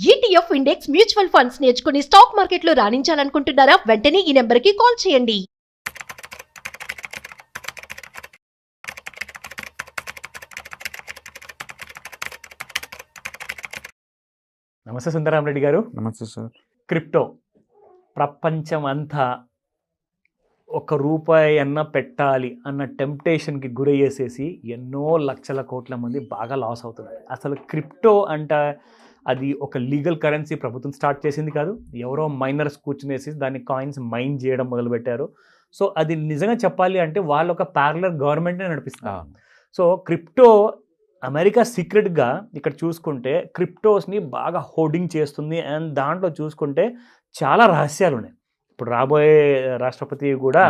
ETF index mutual funds నేర్చుకుని stock మార్కెట్లో రాణించాలనుకుంటున్నారా? వెంటనే ఈ నెంబర్కి కాల్ చేయండి. నమస్తే సుందరామరెడ్డి గారు. నమస్తే సార్. క్రిప్టో ప్రపంచం అంతా ₹1 అన్న పెట్టాలి అన్న టెంప్టేషన్కి గురయ్యేసేసి ఎన్నో లక్షల కోట్ల మంది బాగా లాస్ అవుతున్నారు. అసలు క్రిప్టో అంటే అది ఒక లీగల్ కరెన్సీ, ప్రభుత్వం స్టార్ట్ చేసింది కాదు, ఎవరో మైనర్స్ కూర్చునేసి దాన్ని కాయిన్స్ మైన్ చేయడం మొదలుపెట్టారు. సో అది నిజంగా చెప్పాలి అంటే వాళ్ళు ఒక ప్యారలర్ గవర్నమెంట్నే నడిపిస్తున్నారు. సో క్రిప్టో అమెరికా సీక్రెట్గా ఇక్కడ చూసుకుంటే క్రిప్టోస్ని బాగా హోర్డింగ్ చేస్తుంది. అండ్ దాంట్లో చూసుకుంటే చాలా రహస్యాలు ఉన్నాయి. ఇప్పుడు రాబోయే రాష్ట్రపతి కూడా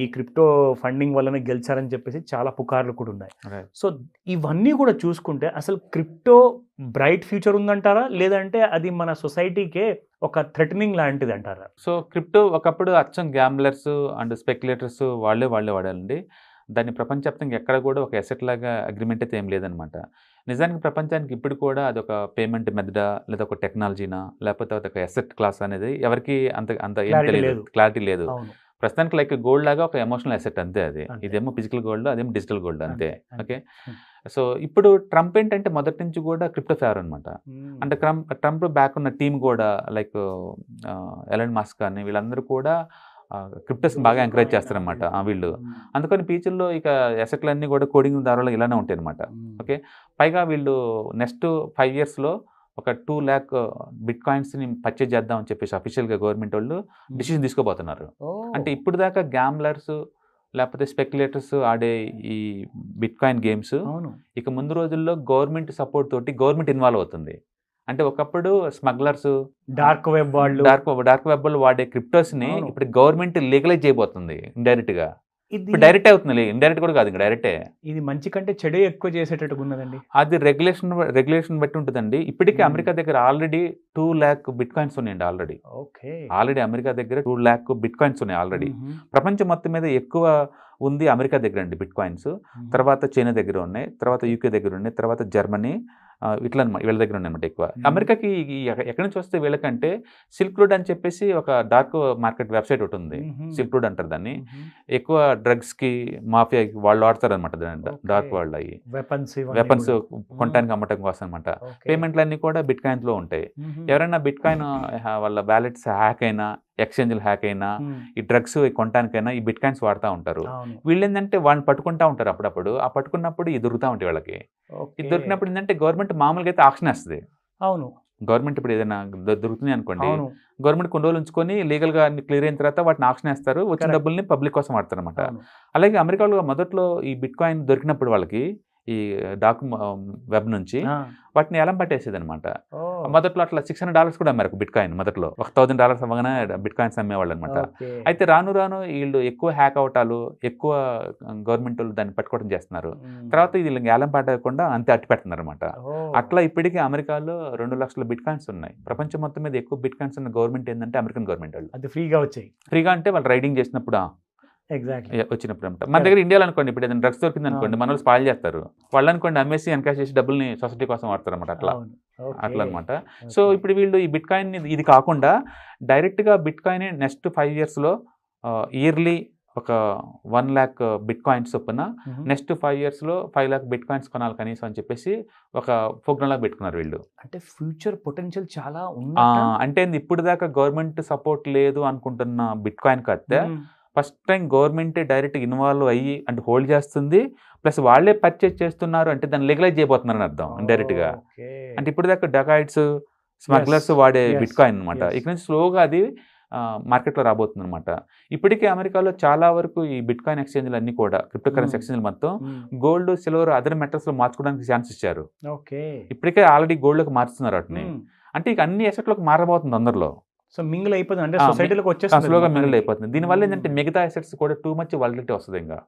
ఈ క్రిప్టో ఫండింగ్ వల్లనే గెలిచారని చెప్పేసి చాలా పుకార్లు కూడా ఉన్నాయి. సో ఇవన్నీ కూడా చూసుకుంటే అసలు క్రిప్టో బ్రైట్ ఫ్యూచర్ ఉందంటారా, లేదంటే అది మన సొసైటీకే ఒక థ్రెటనింగ్ లాంటిది అంటారా? సో క్రిప్టో ఒకప్పుడు అచ్చం గ్యాంబ్లర్స్ అండ్ స్పెక్యులేటర్స్ వాళ్ళే వాడాలండి. దాన్ని ప్రపంచవ్యాప్తంగా ఎక్కడ కూడా ఒక ఎసెట్ లాగా అగ్రిమెంట్ అయితే ఏం లేదనమాట. నిజానికి ప్రపంచానికి ఇప్పుడు కూడా అది ఒక పేమెంట్ మెథడా, లేదా ఒక టెక్నాలజీనా, లేకపోతే ఒక ఎసెట్ క్లాస్ అనేది ఎవరికి అంత ఏం తెలియదు, క్లారిటీ లేదు. ప్రస్తుతానికి లైక్ గోల్డ్ లాగా ఒక ఎమోషనల్ అసెట్ అంతే. అది ఇదేమో ఫిజికల్ గోల్డ్, అదేమో డిజిటల్ గోల్డ్ అంతే. ఓకే. సో ఇప్పుడు ట్రంప్ ఏంటంటే మొదటి నుంచి కూడా క్రిప్టో ఫేవర్ అనమాట. అంటే ట్రంప్ బ్యాక్ ఉన్న టీం కూడా లైక్ ఎలాన్ మస్క్ అని వీళ్ళందరూ కూడా క్రిప్టోస్ బాగా ఎంకరేజ్ చేస్తారనమాట వీళ్ళు. అందుకని ఫ్యూచర్లో ఇక ఎసెట్లన్నీ కూడా కోడింగ్ దారిలో ఇలానే ఉంటాయి అనమాట. ఓకే. పైగా వీళ్ళు నెక్స్ట్ 5 yearsలో ఒక 2 lakh బిట్ కాయిన్స్ని పర్చేజ్ చేద్దామని చెప్పేసి అఫీషియల్గా గవర్నమెంట్ వాళ్ళు డిసిషన్ తీసుకోబోతున్నారు. అంటే ఇప్పుడు దాకా గ్యాంబ్లర్స్ లేకపోతే స్పెక్యులేటర్స్ ఆడే ఈ బిట్ కాయిన్ గేమ్స్ ఇక ముందు రోజుల్లో గవర్నమెంట్ సపోర్ట్ తోటి గవర్నమెంట్ ఇన్వాల్వ్ అవుతుంది. అంటే ఒకప్పుడు స్మగ్లర్స్, డార్క్ వెబ్ వాళ్ళు వాడే క్రిప్టోస్ని ఇప్పుడు గవర్నమెంట్ లీగలైజ్ చేయబోతుంది ఇండైరెక్ట్గా. ఇప్పుడు డైరెక్ట్ అవుతుంది, ఇండైరెక్ట్ కూడా కాదు, ఇంకా డైరెక్టే. ఇది మంచి కంటే చెడే ఎక్కువ చేసేటట్టుగా ఉన్నదండి. అది రెగ్యులేషన్ బట్టి ఉంటుందండి. ఇప్పటికే అమెరికా దగ్గర ఆల్రెడీ 2 lakh బిట్ కాయిన్స్ ఉన్నాయండి. ఆల్రెడీ అమెరికా దగ్గర 2 lakh బిట్ కాయిన్స్ ఉన్నాయి ఆల్రెడీ. ప్రపంచం మొత్తం మీద ఎక్కువ ఉంది అమెరికా దగ్గర అండి బిట్ కాయిన్స్. తర్వాత చైనా దగ్గర ఉన్నాయి, తర్వాత యూకే దగ్గర ఉన్నాయి, తర్వాత జర్మనీ, ఇట్లా వీళ్ళ దగ్గర ఉన్నాయన్నమాట ఎక్కువ. అమెరికాకి ఎక్కడి నుంచి వస్తే వీళ్ళకంటే సిల్క్ రోడ్ అని చెప్పేసి ఒక డార్క్ మార్కెట్ వెబ్సైట్ ఒకటి ఉంది, సిల్క్ రోడ్ అంటారు దాన్ని. ఎక్కువ డ్రగ్స్కి, మాఫియాకి వాళ్ళు వాడతారు అనమాట దాన్ని, డార్క్ వరల్డ్. అయ్యి వెపన్స్ కొనడానికి అమ్మటం కోసం అనమాట. పేమెంట్లన్నీ కూడా బిట్ కాయిన్స్లో ఉంటాయి. ఎవరైనా బిట్ కాయిన్ వాళ్ళ వ్యాలెట్స్ హ్యాక్ అయినా, ఎక్స్చేంజ్లు హ్యాక్ అయినా, ఈ డ్రగ్స్ కొనడానికైనా ఈ బిట్ కాయిన్స్ వాడుతూ ఉంటారు. వీళ్ళు ఏంటంటే వాళ్ళని పట్టుకుంటా ఉంటారు అప్పుడప్పుడు. ఆ పట్టుకున్నప్పుడు ఇది దొరుకుతూ ఉంటాయి వాళ్ళకి. ఇది దొరికినప్పుడు ఏంటంటే గవర్నమెంట్ మామూలుగా అయితే ఆక్షన్ వేస్తుంది. గవర్నమెంట్ ఇప్పుడు ఏదైనా దొరుకుతుంది అనుకోండి, గవర్నమెంట్ కొన్ని రోజులు ఉంచుకొని లీగల్గా అన్ని క్లియర్ అయిన తర్వాత వాటిని ఆక్షన్ వేస్తారు, వచ్చిన డబ్బుల్ని పబ్లిక్ కోసం వాడతారు అనమాట. అలాగే అమెరికాలో మొదట్లో ఈ బిట్ కాయిన్ దొరికినప్పుడు వాళ్ళకి ఈ డార్క్ వెబ్ నుంచి వాటిని ఎలం పట్టేసేది అనమాట. మొదట్లో అట్లా $600 కూడా అమ్మారు బిట్ కాయిన్. మొదట్లో $1,000 అవ్వగానే బిట్ కాయిన్స్ అమ్మేవాళ్ళు అనమాట. అయితే రాను రాను వీళ్ళు ఎక్కువ హ్యాక్ అవటాలు, ఎక్కువ గవర్నమెంట్ వాళ్ళు దాన్ని పట్టుకోవడం చేస్తున్నారు. తర్వాత ఇది ఏలం పట్టకుండా అంతే అట్టి పెడుతున్నారు అనమాట. అట్లా ఇప్పటికీ అమెరికాలో 2 lakhs బిట్ కాయిన్స్ ఉన్నాయి. ప్రపంచం మొత్తం మీద ఎక్కువ బిట్ కాయిన్స్ ఉన్న గవర్నమెంట్ ఏంటంటే అమెరికన్ గవర్నమెంట్ వాళ్ళు. అది ఫ్రీగా వచ్చాయి. ఫ్రీగా అంటే వాళ్ళు రైడింగ్ చేసినప్పుడు వచ్చినప్పుడు అనమాట. మన దగ్గర ఇండియాలో అనుకోండి, ఇప్పుడు ఏదైనా డ్రగ్స్ దొరికింది అనుకోండి, మన వాళ్ళు స్పాయిల్ చేస్తారు. వాళ్ళు అనుకోండి అమ్మేసి ఎన్కాష్ చేసి డబ్బుల్ని సొసైటీ కోసం వాడతారు అనమాట. అట్లా అనమాట. సో ఇప్పుడు వీళ్ళు ఈ బిట్ కాయిన్ ఇది కాకుండా డైరెక్ట్గా బిట్ కాయిన్ నెక్స్ట్ 5 yearsలో ఇయర్లీ ఒక 1 lakh బిట్ కాయిన్స్ చొప్పున నెక్స్ట్ 5 yearsలో 5 lakh బిట్ కాయిన్స్ కొనాలి కనీసం అని చెప్పేసి ఒక ప్రోగ్రామ్ లాగా పెట్టుకున్నారు వీళ్ళు. అంటే ఫ్యూచర్ పొటెన్షియల్ చాలా ఉంది. అంటే ఇప్పుడు దాకా గవర్నమెంట్ సపోర్ట్ లేదు అనుకుంటున్న బిట్ కాయిన్ కడితే ఫస్ట్ టైం గవర్నమెంటే డైరెక్ట్ ఇన్వాల్వ్ అయ్యి అంటే హోల్డ్ చేస్తుంది, ప్లస్ వాళ్ళే పర్చేజ్ చేస్తున్నారు అంటే దాన్ని లీగలైజ్ చేయబోతున్నారు అని అర్థం ఇండైరెక్ట్గా. అంటే ఇప్పుడు దాకా డకాయిట్స్, స్మగ్లర్స్ వాడే బిట్ కాయిన్ అనమాట. ఇక్కడ నుంచి స్లోగా అది మార్కెట్లో రాబోతుంది అనమాట. ఇప్పటికే అమెరికాలో చాలా వరకు ఈ బిట్ కాయిన్ ఎక్స్చేంజ్లు అన్ని కూడా, క్రిప్టో కరెన్సీ ఎక్స్చేంజ్లు మొత్తం గోల్డ్, సిల్వర్, అదర్ మెటల్స్లో మార్చుకోవడానికి ఛాన్స్ ఇచ్చారు. ఇప్పటికే ఆల్రెడీ గోల్డ్లోకి మార్చుతున్నారు వాటిని. అంటే ఇక అన్ని అసెట్లోకి మారబోతుంది అందరిలో. సో మింగిల్ అయిపోతుంది, అంటే సొసైటీలోకి స్లోగా మింగిల్ అయిపోతుంది. దీనివల్ల ఏంటంటే మిగతా అసెట్స్ కూడా టూ మచ్ వాలటిలిటీ వస్తుంది ఇంకా.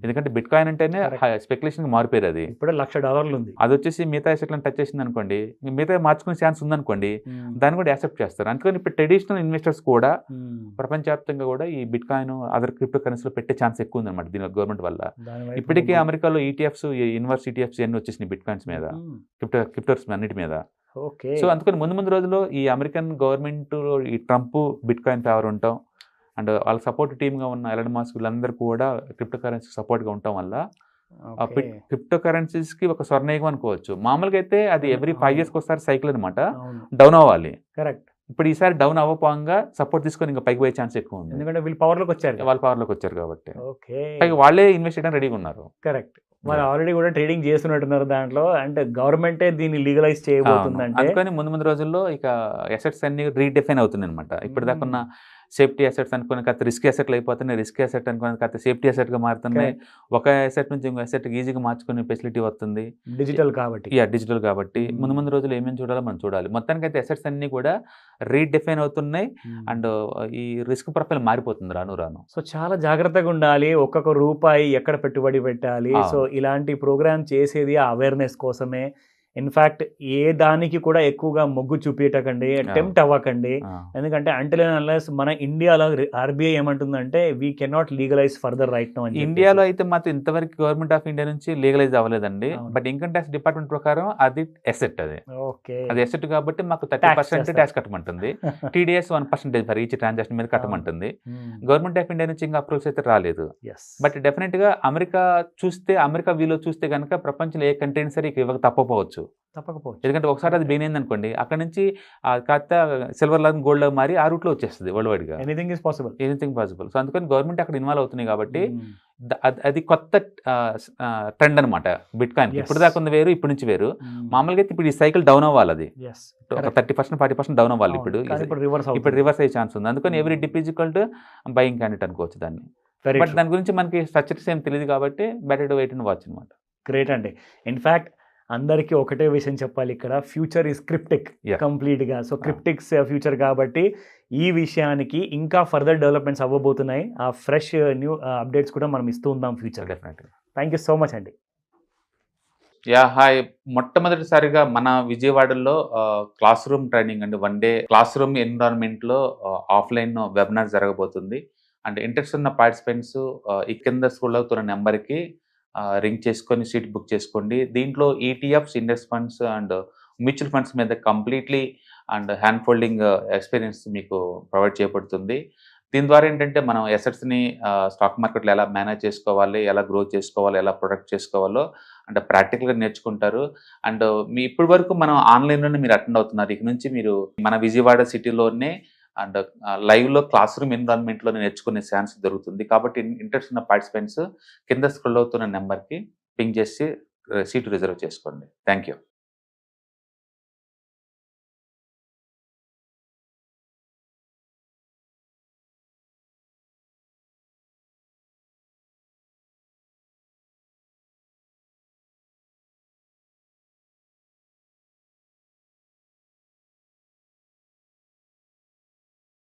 ఎందుకంటే బిట్ కాయిన్ అంటేనే స్పెక్యులేషన్ మారిపోయారు. అది ఇప్పుడు $1,00,000 ఉంది. అది వచ్చేసి మిగతా అసెట్లను టచ్ చేసింది అనుకోండి, మిగతా మార్చుకునే ఛాన్స్ ఉందనుకోండి, దాన్ని కూడా యాక్సెప్ట్ చేస్తారు. అందుకని ఇప్పుడు ట్రెడిషనల్ ఇన్వెస్టర్స్ కూడా ప్రపంచవ్యాప్తంగా కూడా ఈ బిట్ కాయిన్, అదర్ క్రిప్టో కరెన్సీలో పెట్టే ఛాన్స్ ఎక్కువ ఉందన్నమాట దీని గవర్నమెంట్ వల్ల. ఇప్పటికే అమెరికాలో ETFs, ఇన్వర్స్ ETFs అన్ని వచ్చేసినాయి బిట్ కాయిన్స్ మీద, క్రిప్టోస్ అన్నిటి మీద. ఓకే. సో అందుకని ముందు ముందు రోజుల్లో ఈ అమెరికన్ గవర్నమెంట్, ఈ ట్రంప్ బిట్ కాయిన్ ఫేవర్ ఉంటాం, అండ్ వాళ్ళ సపోర్ట్ టీమ్గా ఉన్న ఎలన్ మస్క్ వీళ్ళందరూ కూడా క్రిప్టో కరెన్సీ సపోర్ట్గా ఉండటం వల్ల ఓకే. క్రిప్టో కరెన్సీస్కి ఒక స్వర్ణయుగం అనుకోవచ్చు. మామూలుగా అయితే అది ఎవ్రీ 5 yearsకి ఒకసారి సైకిల్ అనమాట, అవును. డౌన్ అవ్వాలి. కరెక్ట్. ఇప్పుడు ఈసారి డౌన్ అవ్వపోగా సపోర్ట్ తీసుకొని ఇంకా పైకి పోయే ఛాన్స్ ఎక్కువ ఉంది, ఎందుకంటే వీళ్ళు పవర్లోకి వచ్చారు. వాళ్ళ పవర్లోకి వచ్చారు కాబట్టి. ఓకే. పైగా వాళ్ళే ఇన్వెస్ట్ చేయడానికి రెడీగా ఉన్నారు. కరెక్ట్. వాళ్ళు ఆల్రెడీ కూడా ట్రేడింగ్ చేస్తున్నట్టున్నారు దాంట్లో, అంటే గవర్నమెంటే దీన్ని లీగలైజ్ చేయబోతుందంటే. అందుకని ముందు ముందు రోజుల్లో ఇక అసెట్స్ అన్ని రీడిఫైన్ అవుతుంది అనమాట. ఇప్పుడు దాకా ఉన్న సేఫ్టీ అసెట్స్ అనుకునే కాస్త రిస్క్ అసెట్లు అయిపోతున్నాయి, రిస్క్ అసెట్ అనుకునే కాస్త సేఫ్టీ అసెట్గా మారుతున్నాయి. ఒక అసెట్ నుంచి ఇంకో అసెట్ ఈజీగా మార్చుకునే ఫెసిలిటీ వస్తుంది డిజిటల్ కాబట్టి. డిజిటల్ కాబట్టి ముందు ముందు రోజులు ఏమేమి చూడాలో మనం చూడాలి. మొత్తానికి అయితే అసెట్స్ అన్ని కూడా రీడిఫైన్ అవుతున్నాయి, అండ్ ఈ రిస్క్ ప్రొఫైల్ మారిపోతుంది రాను రాను. సో చాలా జాగ్రత్తగా ఉండాలి, ఒక్కొక్క రూపాయి ఎక్కడ పెట్టుబడి పెట్టాలి. సో ఇలాంటి ప్రోగ్రామ్ చేసేది ఆ అవేర్నెస్ కోసమే. ఇన్ఫ్యాక్ట్ ఏ దానికి కూడా ఎక్కువగా మొగ్గు చూపించకండి, టెంప్ట్ అవ్వకండి. ఎందుకంటే అంటిల్ అండ్ అన్లెస్ మన ఇండియాలో ఆర్బీఐ ఏమంటుందంటే we cannot legalise further right now. ఇండియాలో అయితే మాత్రం ఇంతవరకు గవర్నమెంట్ ఆఫ్ ఇండియా నుంచి లీగలైజ్ అవ్వలేదండి. బట్ ఇన్కమ్ ట్యాక్స్ డిపార్ట్మెంట్ ప్రకారం అది ఎసెట్, అది ఎసెట్ కాబట్టి మాకు 30% ట్యాక్స్ కట్టమంటుంది. టీడీఎస్ 1% ఫర్ ఈచ్ ట్రాన్సాక్షన్ మీద కట్టమంటుంది. గవర్నమెంట్ ఆఫ్ ఇండియా నుంచి ఇంకా అప్రూవ్స్ అయితే రాలేదు. బట్ డెఫినెట్ గా అమెరికా వీలో చూస్తే కనుక ప్రపంచంలో ఏ కంట్రీ సరే ఇవ్వక తప్పకపోవచ్చు. ఎందుకంటే ఒకసారి అది బెయిన్ అయింది అనుకోండి, అక్కడ నుంచి కాస్త సిల్వర్ లాగా గోల్డ్ లాగా మారి ఆ రూట్ లో వచ్చేస్తుంది వరల్డ్ వైడ్ గా. Anything possible. సో అందుకని గవర్నమెంట్ అక్కడ ఇన్వాల్వ్ అవుతుంది కాబట్టి అది కొత్త ట్రెండ్ అనమాట బిట్ కాయిన్. ఇప్పుడు దాకా ఉంది వేరు, ఇప్పుడు నుంచి వేరు. మామూలుగా అయితే ఇప్పుడు ఈ సైకిల్ డౌన్ అవ్వాలి, అది ఒక 30% 40% డౌన్ అవ్వాలి. ఇప్పుడు రివర్స్ అయ్యే ఛాన్స్ ఉంది. అందుకని every dip is equal to buying candidate అనుకోవచ్చు దాన్ని. బట్ దాని గురించి మనకి స్ట్రక్చర్స్ ఏం తెలియదు కాబట్టి better to wait and watch అనమాట. గ్రేట్ అండి. ఇన్ఫ్యాక్ట్ అందరికీ ఒకటే విషయం చెప్పాలి, ఇక్కడ ఫ్యూచర్ ఈజ్ క్రిప్టిక్ కంప్లీట్గా. సో క్రిప్టిక్స్ ఫ్యూచర్ కాబట్టి ఈ విషయానికి ఇంకా ఫర్దర్ డెవలప్మెంట్స్ అవ్వబోతున్నాయి. ఆ ఫ్రెష్ న్యూ అప్డేట్స్ కూడా మనం ఇస్తూ ఉందాం ఫ్యూచర్. డెఫినెట్గా. థ్యాంక్ యూ సో మచ్ అండి. హాయ్. మొట్టమొదటిసారిగా మన విజయవాడలో క్లాస్ రూమ్ ట్రైనింగ్ అండి, 1 day క్లాస్ రూమ్ ఎన్విరాన్మెంట్లో ఆఫ్లైన్ వెబినార్ జరగబోతుంది. అండ్ ఇంట్రెస్ట్ ఉన్న పార్టిసిపెంట్స్ ఈ కింద స్క్రోల్ అవుతున్న నెంబర్కి రింగ్ చేసుకొని సీట్ బుక్ చేసుకోండి. దీంట్లో ETFs, index funds and mutual funds మీద completely and hand holding experience మీకు ప్రొవైడ్ చేయబడుతుంది. దీని ద్వారా ఏంటంటే మనం అసెట్స్ని స్టాక్ మార్కెట్లో ఎలా మేనేజ్ చేసుకోవాలి, ఎలా గ్రో చేసుకోవాలి, ఎలా ప్రొటెక్ట్ చేసుకోవాలో అంటే ప్రాక్టికల్గా నేర్చుకుంటారు. అండ్ మీ ఇప్పటి వరకు మనం ఆన్లైన్లోనే మీరు అటెండ్ అవుతున్నారు. ఇక నుంచి మీరు మన విజయవాడ సిటీలోనే అండ్ లైవ్లో క్లాస్ రూమ్ ఎన్విరాన్మెంట్లో నేర్చుకునే ఛాన్స్ దొరుకుతుంది. కాబట్టి ఇంట్రెస్ట్ ఉన్న పార్టిసిపెంట్స్ కింద స్క్రోల్ అవుతున్న నెంబర్కి పింగ్ చేసి సీటు రిజర్వ్ చేసుకోండి. Thank you.